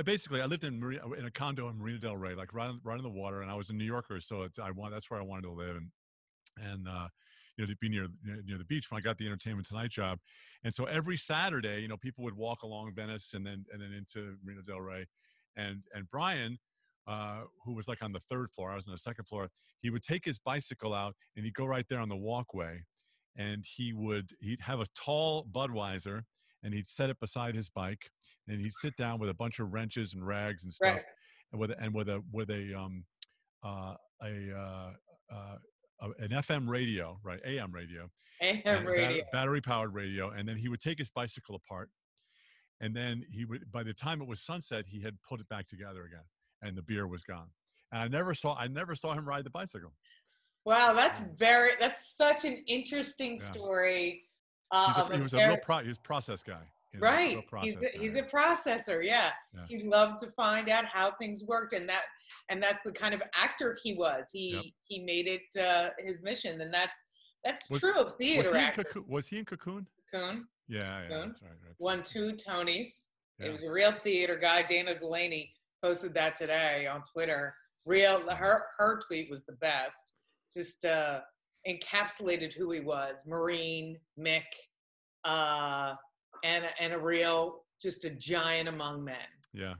Basically, I lived in a condo in Marina Del Rey, like right on the water, and I was a New Yorker, so that's where I wanted to live, and to be near the beach when I got the Entertainment Tonight job. And so every Saturday, people would walk along Venice and then into Marina Del Rey, and Brian, who was like on the third floor, I was on the second floor. He would take his bicycle out and he'd go right there on the walkway, and he'd have a tall Budweiser, and he'd set it beside his bike, and he'd sit down with a bunch of wrenches and rags and Right. stuff, and uh, a an FM radio, right, AM radio, AM and a radio. battery powered radio, and then he would take his bicycle apart, and then he would, by the time it was sunset, he had put it back together again, and the beer was gone. And I never saw him ride the bicycle. Wow, Yeah. that's such an interesting Yeah. story. Of He a was very, he was a process guy. right. Real process guy. He's a processor. Yeah. Yeah. He loved to find out how things worked, and that's the kind of actor he was. Yep. He made it his mission, and that's true of Was theater he in actors. Was he in Cocoon? Cocoon. Yeah, Cocoon. that's right. Won 2 Tonys. Yeah. He was a real theater guy. Dana Delaney posted that today on Twitter. Her tweet was the best. Just encapsulated who he was. Marine, Mick, and a real, just a giant among men. Yeah.